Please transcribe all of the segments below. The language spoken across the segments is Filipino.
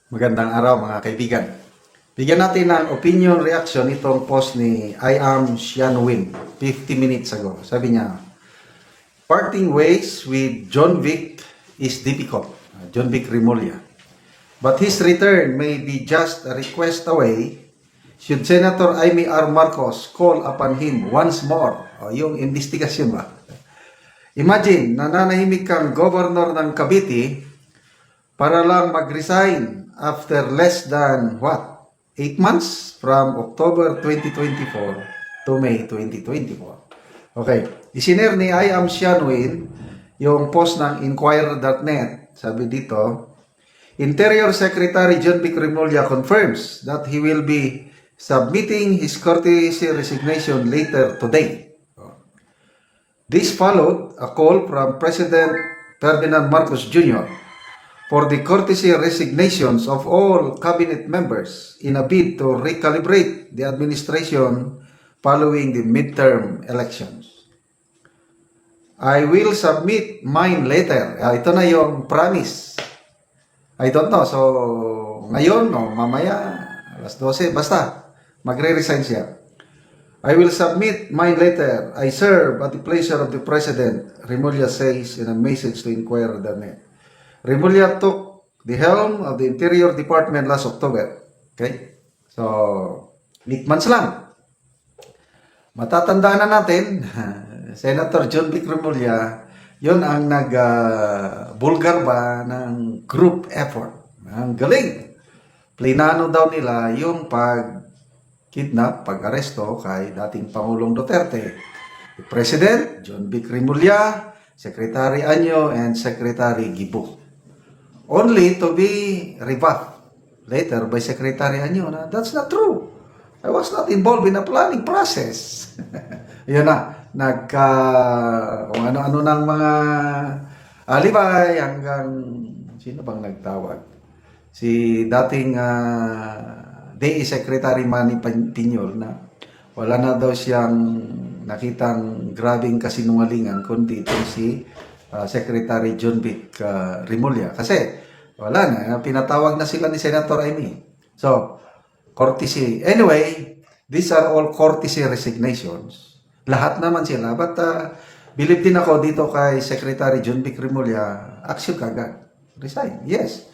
Magandang araw mga kaibigan. Bigyan natin ng opinion reaction itong post ni I am Xian Win 50 minutes ago. Sabi niya, parting ways with John Vic is difficult. John Vic Remulla. But his return may be just a request away should Senator Amy R. Marcos call upon him once more. Yung investigasyon ba? Imagine, nananahimik kang governor ng Cavite para lang mag-resign after less than 8 months from October 2024 to May 2024. Okay, isiner ni I am Xianwin yung post ng Inquirer.net. Sabi dito, Interior Secretary John Vic Remulla confirms that he will be submitting his courtesy resignation later today. This followed a call from President Ferdinand Marcos Jr. for the courtesy resignations of all cabinet members in a bid to recalibrate the administration following the midterm elections. I will submit mine later. Ito na yung promise. I don't know. So, ngayon o mamaya, alas 12, basta, magre-resign siya. I will submit mine later. I serve at the pleasure of the President, Remulla says in a message to Inquirer.net. Remulla took the helm of the Interior Department last October. Okay? So, 8 months lang. Matatandaan na natin, Senator John Vic Remulla, yun ang nag-bulgar ba ng group effort. Ang galing. Plinano daw nila yung pag-kidnap, pag-aresto kay dating Pangulong Duterte. The President, John Vic Remulla, Secretary Anyo, and Secretary Gibo. Only to be rebuffed later by Secretary Anyo na that's not true. I was not involved in a planning process. Yun na, kung ano-ano ng mga alibay hanggang, sino bang nagtawag? Si dating DE Secretary Manny Piñol na wala na daw siyang nakitang grabing kasinungalingan kundi itong si Secretary John Vic Remulla. Kasi wala na, pinatawag na sila ni Senator Amy. So, courtesy. Anyway, these are all courtesy resignations. Lahat naman sila. But believe din ako dito kay Secretary John Vic Remulla, action kagad. Resign. Yes.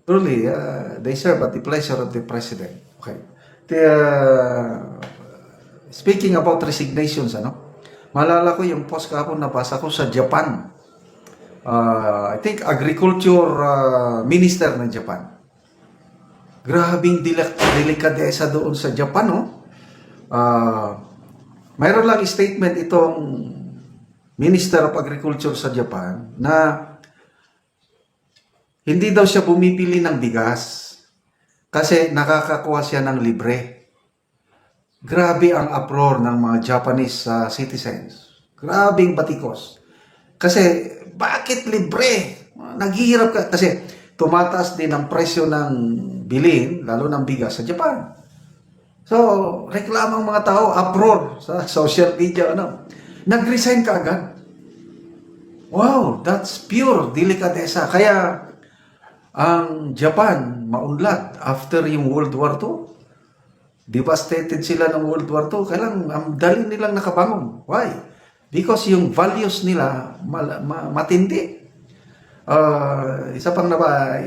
Truly, they serve at the pleasure of the President. Okay. Speaking about resignations, maalala ko yung post kahapon nabasa ko sa Japan. I think agriculture minister ng Japan. Grabing delikadesa doon sa Japan, no? Mayroon lang statement itong Minister of Agriculture sa Japan na hindi daw siya bumibili ng bigas kasi nakakakuha siya ng libre. Grabe ang uproar ng mga Japanese citizens. Grabing batikos. Kasi bakit libre? Naghihirap ka. Kasi tumataas din ang presyo ng bilhin, lalo ng bigas sa Japan. So, reklamang mga tao, uproar sa social media. Nag-resign ka agad. Wow, that's pure delikadesa. Kaya, ang Japan, maunlad after yung World War II. Devastated sila ng World War II. Kailang, ang dali nilang nakabangon. Why? Because yung values nila matindi. Isa pang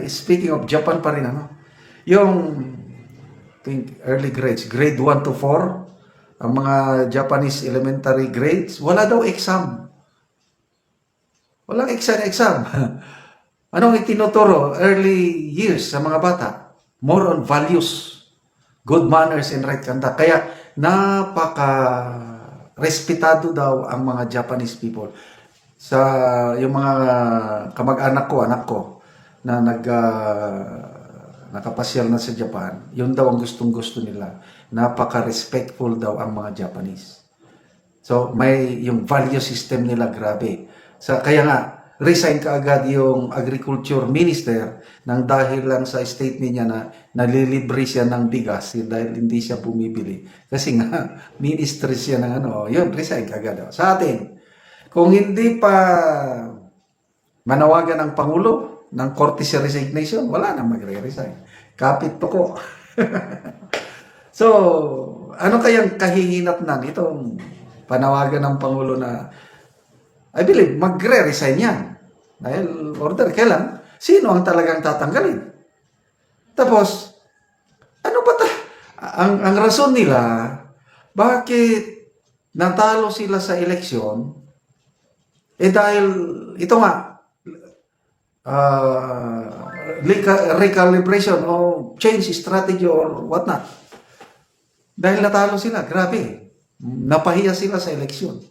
speaking of Japan pa rin, yung think early grades, grade 1 to 4, ang mga Japanese elementary grades, wala daw exam. Walang exam. Anong itinuturo? Early years sa mga bata. More on values, good manners and right conduct. Kaya respetado daw ang mga Japanese people. Sa yung mga kamag-anak ko, anak ko, na nakapasyal na sa Japan, yun daw ang gustong-gusto nila. Napaka-respectful daw ang mga Japanese. So, may yung value system nila grabe. Kaya nga, resign ka agad yung agriculture minister nang dahil lang sa statement niya na nalilibre siya ng bigas dahil hindi siya bumibili. Kasi nga, minister siya ng yun, resign ka agad. Sa atin, kung hindi pa manawagan ng Pangulo, ng courtesy resignation, wala na magre-resign. Kapit to ko. So, ano kayang kahihinatnan itong panawagan ng Pangulo na I believe magre-resign yan. Dahil order, kailan? Sino ang talagang tatanggalin? Tapos, ano ba ang rason nila, bakit natalo sila sa eleksyon, dahil ito nga, recalibration o change strategy or whatnot. Dahil natalo sila, grabe. Napahiya sila sa eleksyon.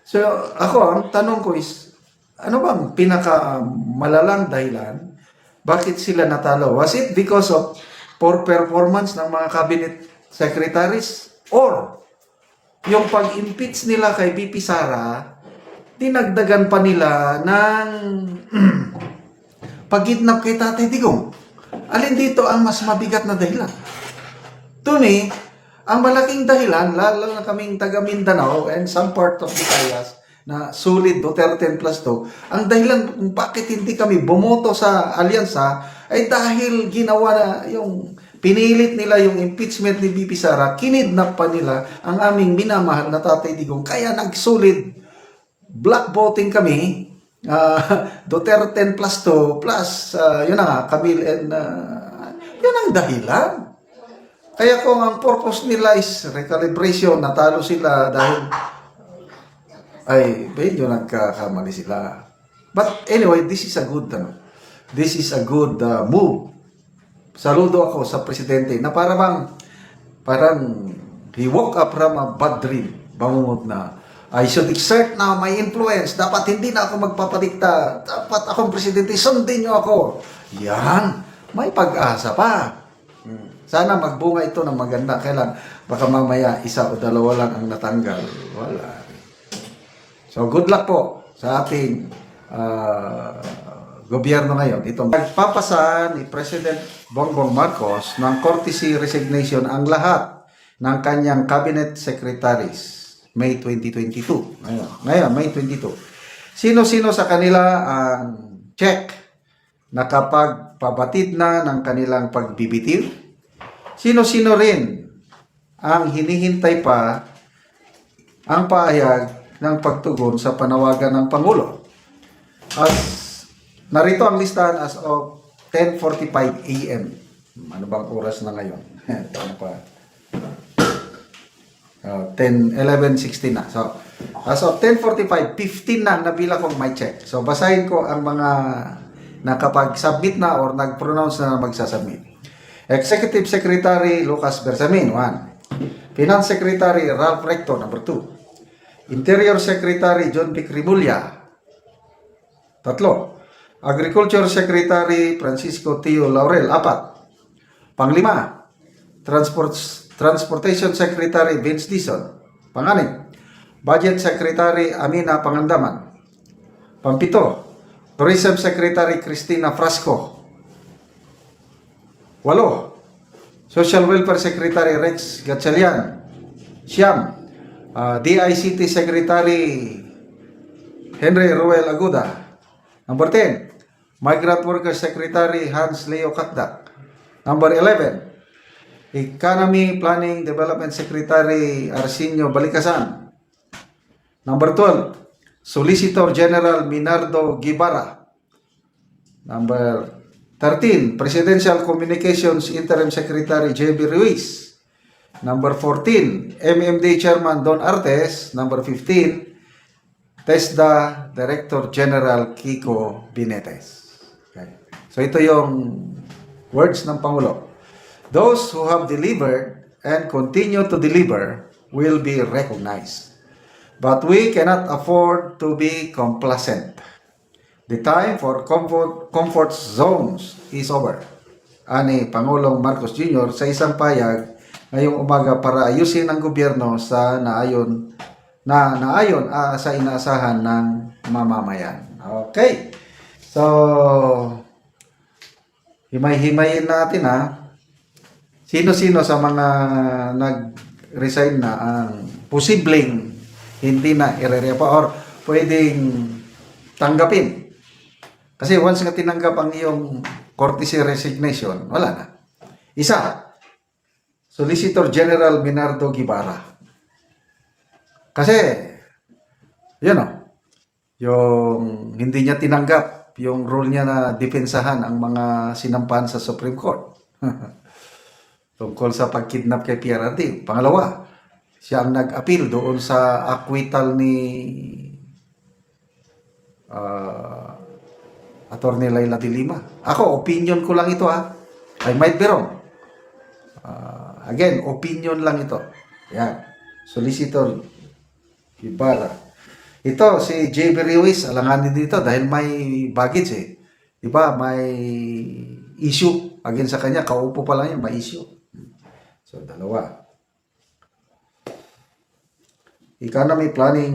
So, ako, ang tanong ko is, ano bang pinakamalalang dahilan? Bakit sila natalo? Was it because of poor performance ng mga cabinet secretaries? Or, yung pag-impeach nila kay VP Sara, dinagdagan pa nila ng pagkidnap kay Tatay Digong? Alin dito ang mas mabigat na dahilan? To me, ang malaking dahilan, lalo na kaming taga Mindanao and some part of Visayas na sulit Duterte plus 2, ang dahilan kung bakit hindi kami bumoto sa alyansa ay dahil ginawa na yung pinilit nila yung impeachment ni VP Sara, kinidnap pa nila ang aming minamahal na Tatay Digong. Kaya nagsulit black voting kami, Duterte plus 2 plus, yun na nga, Camille and yun ang dahilan. Kaya kung ang purpose nila is recalibration, natalo sila dahil ay medyo nagkakamali sila. But anyway, this is a good move. Saludo ako sa presidente na parang he woke up from a bad dream. Bangungot na I should exert now my influence. Dapat hindi na ako magpapadikta. Dapat akong presidente, sundin niyo ako. Yan, may pag-asa pa. Sana magbunga ito ng maganda. Kailan baka mamaya isa o dalawa lang ang natanggal. Wala. So good luck po sa ating gobyerno ngayon. Itong nagpapasa ni President Bongbong Marcos ng courtesy resignation ang lahat ng kanyang cabinet secretaries May 2022. Ngayon May 22. Sino-sino sa kanila ang check na kapag pabatid na ng kanilang pagbibitiw? Sino-sino rin ang hinihintay pa ang paayag ng pagtugon sa panawagan ng Pangulo? As narito ang listahan as of 10:45 AM. Ano bang oras na ngayon? Ano pa? 11:16 na. So, as of 10:45, 15 na nabila kong may check. So, basahin ko ang mga nakapag-submit na or nag-pronounce na magsasubmit. Executive Secretary Lucas Bersamin, 1. Finance Secretary Ralph Recto, number 2. Interior Secretary John Vic Rimulya, 3. Agriculture Secretary Francisco Tio Laurel, 4. Panglima, Transportation Secretary Vince Dizon, 6. Budget Secretary Amina Pangandaman, 7. Tourism Secretary Cristina Frasco, 8. Social Welfare Secretary Rex Gatchalian, 9. DICT Secretary Henry Ruel Aguda, number 10. Migrant Workers Secretary Hans Leo Katdak, number 11. Economy Planning Development Secretary Arsenio Balikasan, number 12. Solicitor General Minardo Guevara, number 13. Presidential Communications Interim Secretary J.B. Ruiz, number 14. MMD Chairman Don Artes, number 15. TESDA Director General Kiko Binetes. Okay. So ito yung words ng Pangulo. Those who have delivered and continue to deliver will be recognized. But we cannot afford to be complacent. The time for comfort zones is over. Ani Pangulong Marcos Jr. sa isang payag ngayong umaga para ayusin ang gobyerno sa naayon sa inaasahan ng mamamayan. Okay. So, himay-himayin natin sino-sino sa mga nag-resign na ang posibleng hindi na irerepa or pwedeng tanggapin. Kasi once nga tinanggap ang iyong courtesy resignation, wala na. Isa, Solicitor General Minardo Guevara. Kasi, yun o, yung hindi niya tinanggap yung rule niya na depensahan ang mga sinampahan sa Supreme Court. Tungkol sa pagkidnap kay PRRD. Pangalawa, siya ang nag-appeal doon sa acquittal ni Attorney Laila de Lima. Ako, opinion ko lang ito ha. I might be wrong. Again, opinion lang ito. Yan. Solicitor Ibarra. Ito, si JB Ruiz, alanganin dito dahil may baggage eh. Diba? May issue. Again sa kanya, kaupo pa lang yan, may issue. So, dalawa. Economy planning,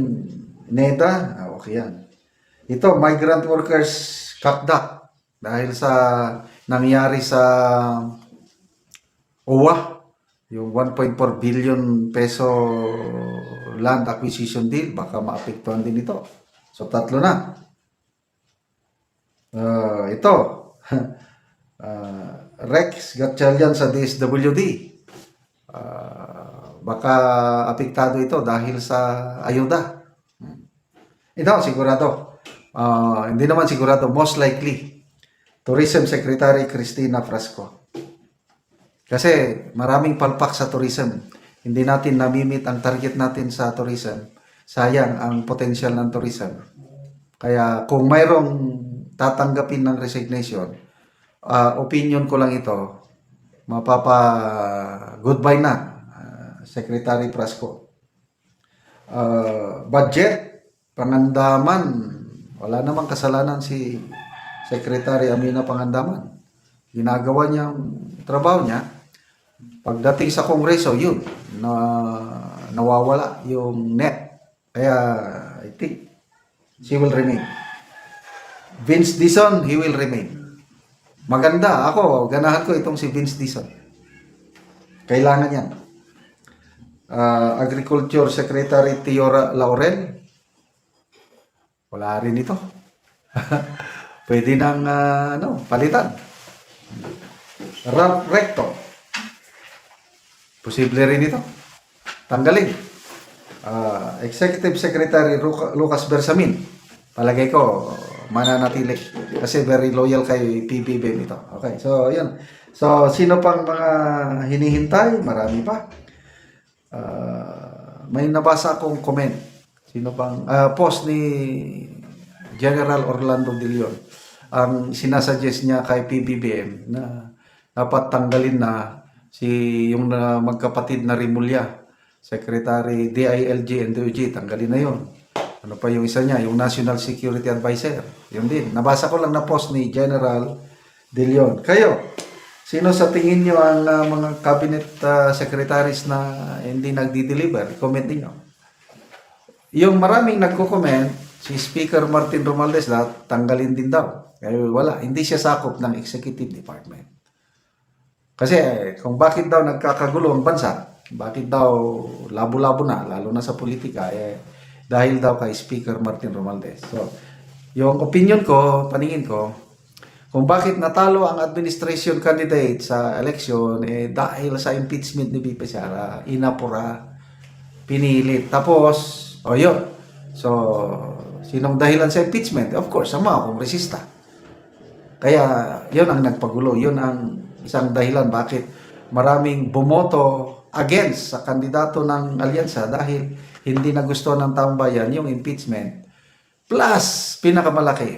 NEDA, okay yan. Ito, migrant workers cutback dahil sa nangyari sa OWA, yung 1.4 billion peso land acquisition deal, baka maapektuhan din ito. So, tatlo na. Ito, Rex Gatchalian sa DSWD. Baka apektado ito dahil sa ayuda. Ito, sigurado. Hindi naman sigurado, most likely, Tourism Secretary Cristina Frasco. Kasi maraming palpak sa tourism. Hindi natin namimit ang target natin sa tourism. Sayang ang potential ng tourism. Kaya kung mayroong tatanggapin ng resignation, opinion ko lang ito, goodbye na, Secretary Frasco. Budget, Pangandaman, wala namang kasalanan si Secretary Amina Pangandaman. Ginagawa niyang trabaho niya. Pagdating sa Kongreso, yun, nawawala yung net. Kaya, I think, she will remain. Vince Dizon, he will remain. Maganda. Ako, ganahan ko itong si Vince Dizon. Kailangan yan. Agriculture Secretary Tiora Laurel, wala rin ito. Pwede nang palitan. Ralph Recto, posible rin ito. Tanggalin. Executive Secretary Lucas Bersamin, palagay ko mananatili kasi very loyal kay PBBM ito. Okay, so yun. So sino pang mga hinihintay? Marami pa. May nabasa akong comment. Sino pang post ni General Orlando De Leon. Ang sinasuggest niya kay PBBM na dapat tanggalin na yung magkapatid na Rimulya, Secretary DILG and DOJ, tanggalin na yon. Ano pa yung isa niya, yung National Security Advisor. Yun din. Nabasa ko lang na post ni General De Leon. Kayo, sino sa tingin nyo ang mga cabinet secretaries na hindi nagdi-deliver? Comment niyo. Yung maraming nagko-comment, si Speaker Martin Romualdez tanggalin din daw. Kaya wala, hindi siya sakop ng Executive Department. Kasi kung bakit daw nagkakagulo ang bansa, bakit daw labo-labo na, lalo na sa politika, dahil daw kay Speaker Martin Romualdez. So, yung opinion ko, paningin ko, kung bakit natalo ang administration candidate sa election, dahil sa impeachment ni VP Sara, inapura, pinilit. Tapos, yun. So, sinong dahilan sa impeachment? Of course, ang mga kongresista. Kaya, yun ang nagpagulo. Yun ang isang dahilan bakit maraming bumoto against sa kandidato ng alyansa dahil hindi na gusto ng taong bayan yung impeachment. Plus, pinakamalaki,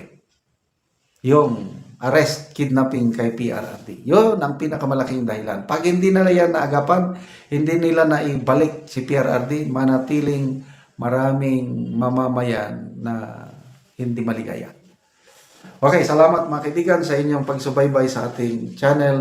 yung arrest, kidnapping kay PRRD. Yun ang pinakamalaking dahilan. Pag hindi nila yan naagapan, hindi nila naibalik si PRRD, manatiling maraming mamamayan na hindi maligaya. Okay, salamat mga kaibigan sa inyong pagsubaybay sa ating channel.